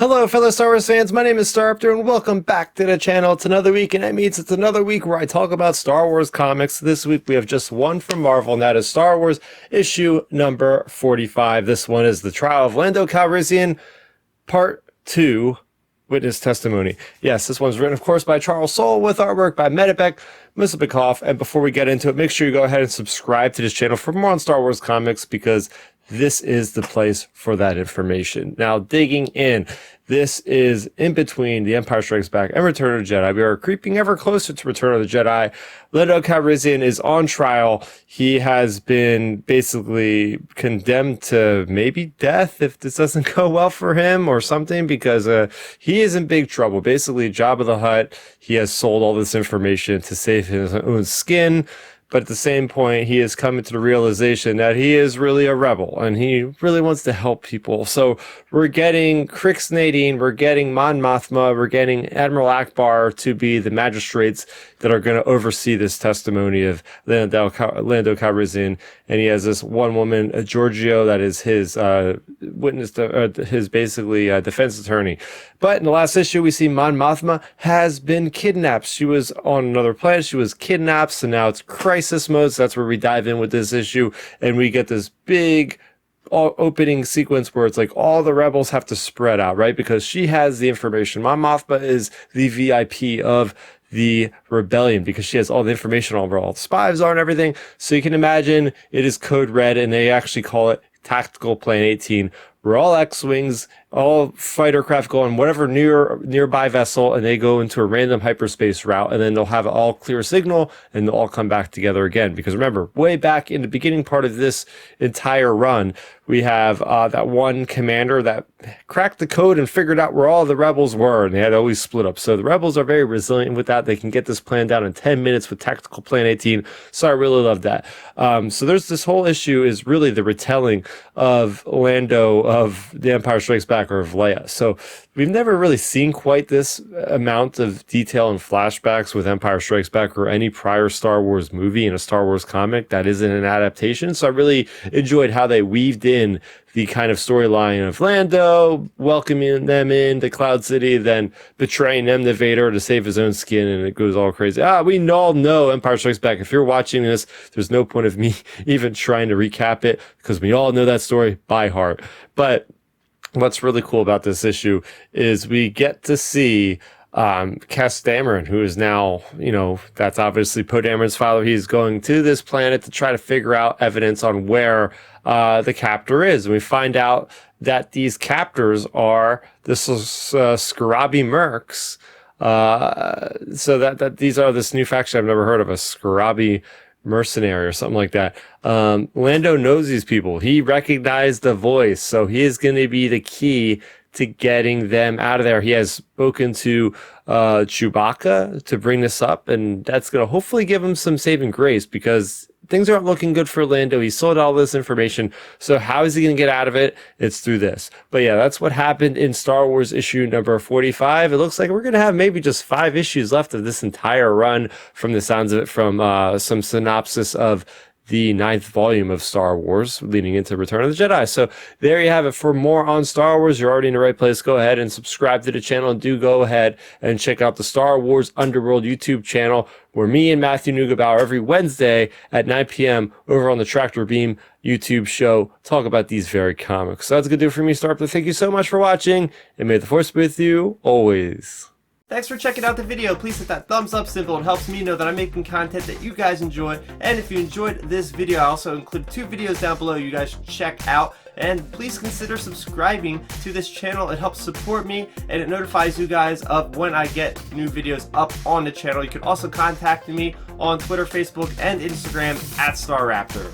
Hello fellow Star Wars fans, my name is Staraptor and welcome back to the channel. It's another week and that means it's another week where I talk about Star Wars comics. This week we have just one from Marvel and that is Star Wars issue number 45. This one is The Trial of Lando Calrissian, Part 2, Witness Testimony. Yes, this one's written of course by Charles Soule with artwork by Medibek, Mr. Bekoff. And before we get into it, make sure you go ahead and subscribe to this channel for more on Star Wars comics because this is the place for that information. Now, digging in, this is in between The Empire Strikes Back and Return of the Jedi. We are creeping ever closer to Return of the Jedi. Lando Calrissian is on trial. He has been basically condemned to maybe death if this doesn't go well for him or something, because he is in big trouble. Basically, Jabba the Hutt, he has sold all this information to save his own skin. But at the same point, he is coming to the realization that he is really a rebel and he really wants to help people. So we're getting Crix Nadine, we're getting Mon Mothma, we're getting Admiral Akbar to be the magistrates that are going to oversee this testimony of Lando Calrissian. And he has this one woman, Giorgio, that is his witness, his basically defense attorney. But in the last issue, we see Mon Mothma has been kidnapped. She was on another planet. She was kidnapped. So now it's crisis mode. So that's where we dive in with this issue. And we get this big opening sequence where it's like all the rebels have to spread out, right? Because she has the information. Mon Mothma is the VIP of the rebellion because she has all the information on where all the spies are and everything. So you can imagine it is code red, and they actually call it Tactical Plan 18. We're all X-Wings, all fighter craft go on whatever nearby vessel, and they go into a random hyperspace route, and then they'll have an all clear signal, and they'll all come back together again. Because remember, way back in the beginning part of this entire run, we have that one commander that cracked the code and figured out where all the rebels were, and they had always split up. So the rebels are very resilient with that. They can get this plan down in 10 minutes with Tactical Plan 18. So I really love that. So there's this whole issue is really the retelling of Lando of The Empire Strikes Back, or of Leia. So we've never really seen quite this amount of detail in flashbacks with Empire Strikes Back or any prior Star Wars movie in a Star Wars comic that isn't an adaptation. So I really enjoyed how they weaved in the kind of storyline of Lando welcoming them into Cloud City, then betraying them to Vader to save his own skin, and it goes all crazy. We all know Empire Strikes Back. If you're watching this, there's no point of me even trying to recap it because we all know that story by heart. But what's really cool about this issue is we get to see Cass Dameron, who is now, that's obviously Poe Dameron's father. He's going to this planet to try to figure out evidence on where the captor is. And we find out that these captors are the Scarabi Mercs. So that these are this new faction I've never heard of, a Scarabi mercenary or something like that. Lando knows these people. He recognized the voice, so he is going to be the key to getting them out of there. He has spoken to Chewbacca to bring this up, and that's going to hopefully give him some saving grace because things aren't looking good for Lando. He sold all this information. So how is he going to get out of it? It's through this. But yeah, that's what happened in Star Wars issue number 45. It looks like we're going to have maybe just 5 issues left of this entire run from the sounds of it, from some synopsis of the 9th volume of Star Wars leading into Return of the Jedi. So there you have it. For more on Star Wars, you're already in the right place. Go ahead and subscribe to the channel, and do go ahead and check out the Star Wars Underworld YouTube channel, where me and Matthew Neugebauer every Wednesday at 9 p.m. over on the Tractor Beam YouTube show talk about these very comics. So that's going to do it for me, Staraptor. Thank you so much for watching, and may the Force be with you always. Thanks for checking out the video. Please hit that thumbs up symbol. It helps me know that I'm making content that you guys enjoy. And if you enjoyed this video, I also include 2 videos down below you guys should check out. And please consider subscribing to this channel. It helps support me, and it notifies you guys of when I get new videos up on the channel. You can also contact me on Twitter, Facebook, and Instagram at StarRaptor.